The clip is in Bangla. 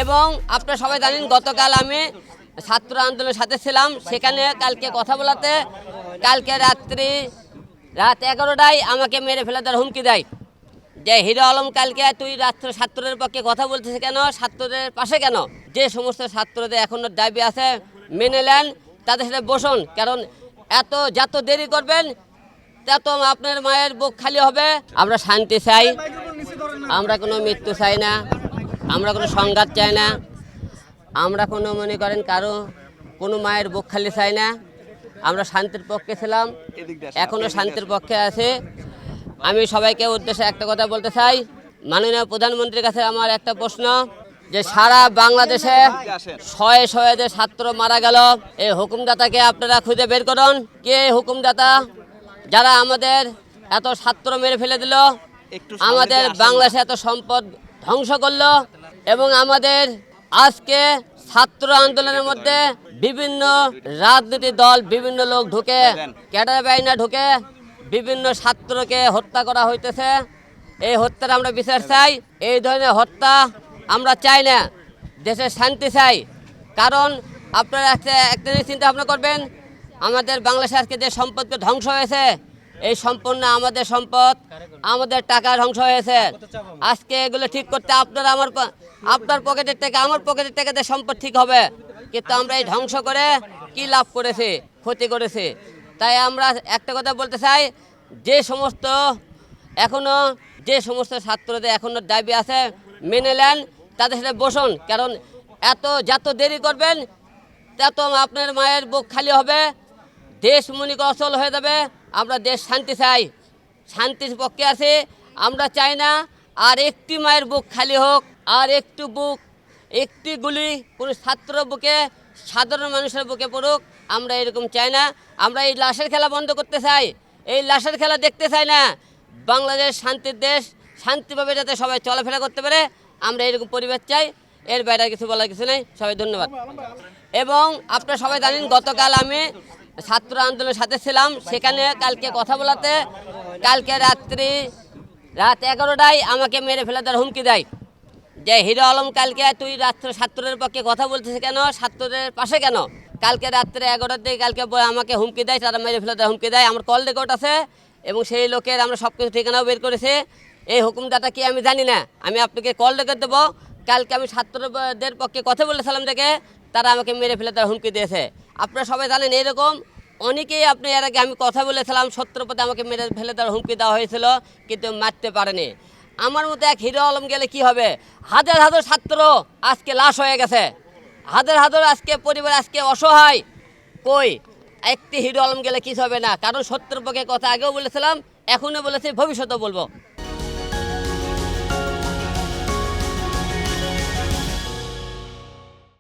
এবং আপনারা সবাই জানেন গতকাল আমি ছাত্র আন্দোলনের সাথে ছিলাম। সেখানে কালকে কথা বলাতে কালকে রাত 11টায় আমাকে মেরে ফেলে দেওয়ার হুমকি দেয় যে হিরো আলম কালকে তুই ছাত্রদের পক্ষে কথা বলছিস কেন, ছাত্রদের পাশে কেন? যে সমস্ত ছাত্রদের এখনো দাবি আছে মেনে নেন, তাদের সাথে বসুন, কারণ যত দেরি করবেন তত আপনার মায়ের বুক খালি হবে। আমরা শান্তি চাই, আমরা কোনো মৃত্যু চাই না, আমরা কোনো সংঘাত চাই না, আমরা কোনো মনে করেন কোনো মায়ের বুক খালি চাই না। আমরা শান্তির পক্ষে ছিলাম, এখনো শান্তির পক্ষে আছে। আমি সবাইকে উদ্দেশ্যে একটা কথা বলতে চাই, মাননীয় প্রধানমন্ত্রীর কাছে আমার একটা প্রশ্ন, যে সারা বাংলাদেশে শয়ে যে ছাত্র মারা গেল, এই হুকুমদাতাকে আপনারা খুঁজে বের করুন। কে হুকুমদাতা যারা আমাদের এত ছাত্র মেরে ফেলে দিল, আমাদের বাংলাদেশে এত সম্পদ ধ্বংস করলো, এবং আমাদের আজকে ছাত্র আন্দোলনের মধ্যে বিভিন্ন রাজনৈতিক দল, বিভিন্ন লোক ঢুকে, ক্যাডার বাহিনী ঢুকে বিভিন্ন ছাত্রকে হত্যা করা হইতেছে। এই হত্যার আমরা বিচার চাই। এই ধরনের হত্যা আমরা চাই না, দেশে শান্তি চাই। কারণ আপনারা একটা চিন্তা ভাবনা করবেন, আমাদের বাংলাদেশে আজকে যে সম্পদকে ধ্বংস হয়েছে, এই সম্পূর্ণ আমাদের সম্পদ, আমাদের টাকা ধ্বংস হয়েছে। আজকে এগুলো ঠিক করতে আপনার পকেটের থেকে আমার পকেটের থেকে যে সম্পদ ঠিক হবে, কিন্তু আমরা এই ধ্বংস করে কি লাভ করেছি, ক্ষতি করেছি। তাই আমরা একটা কথা বলতে চাই, যে সমস্ত ছাত্রদের এখনো দাবি আছে মেনে নেন, তাদের সাথে বসুন, কারণ যত দেরি করবেন তত আপনার মায়ের বুক খালি হবে, দেশ মনিক অচল হয়ে যাবে। আমরা দেশ শান্তি চাই, শান্তির পক্ষে আছি। আমরা চাই না আর একটি মায়ের বুক খালি হোক, আর একটি গুলি কোনো ছাত্র বুকে, সাধারণ মানুষের বুকে পড়ুক, আমরা এরকম চাই না। আমরা এই লাশের খেলা বন্ধ করতে চাই, এই লাশের খেলা দেখতে চাই না। বাংলাদেশ শান্তির দেশ, শান্তিভাবে যাতে সবাই চলাফেরা করতে পারে, আমরা এরকম পরিবেশ চাই। এর বাইরে কিছু বলার কিছু নেই। সবাই ধন্যবাদ। এবং আপনারা সবাই জানেন গতকাল আমি ছাত্র আন্দোলনের সাথে ছিলাম। সেখানে কালকে কথা বলাতে কালকে রাত 11টায় আমাকে মেরে ফেলে দেওয়ার হুমকি দেয় যে হিরো আলম কালকে তুই ছাত্রদের পক্ষে কথা বলছিস কেন, ছাত্রদের পাশে কেন? কালকে রাত্রে 11টার দিকে কালকে আমাকে হুমকি দেয়, তারা মেরে ফেলে দেওয়ার হুমকি দেয়। আমার কল রেকর্ড আছে, এবং সেই লোকের আমরা সব কিছু ঠিকানাও বের করেছি। এই হুকুমদাতা কি আমি জানি না, আমি আপনাকে কল রেকর্ড দেবো। কালকে আমি ছাত্রদের পক্ষে কথা বলেছিলাম দেখে তারা আমাকে মেরে ফেলে দেওয়ার হুমকি দিয়েছে। আপনারা সবাই জানেন এরকম অনেকেই, আপনি এর আগে আমি কথা বলেছিলাম, সত্যপথে আমাকে মেরে ফেলে দেওয়ার হুমকি দেওয়া হয়েছিল, কিন্তু মারতে পারেনি। আমার মতো এক হিরো আলম গেলে কি হবে? হাজার হাজার ছাত্র আজকে লাশ হয়ে গেছে, হাজার আজকে পরিবার আজকে অসহায়। কই একটি হিরো আলম গেলে কিছু হবে না, কারণ সত্যের পক্ষে কথা আগেও বলেছিলাম, এখনও বলেছি, ভবিষ্যতেও বলবো।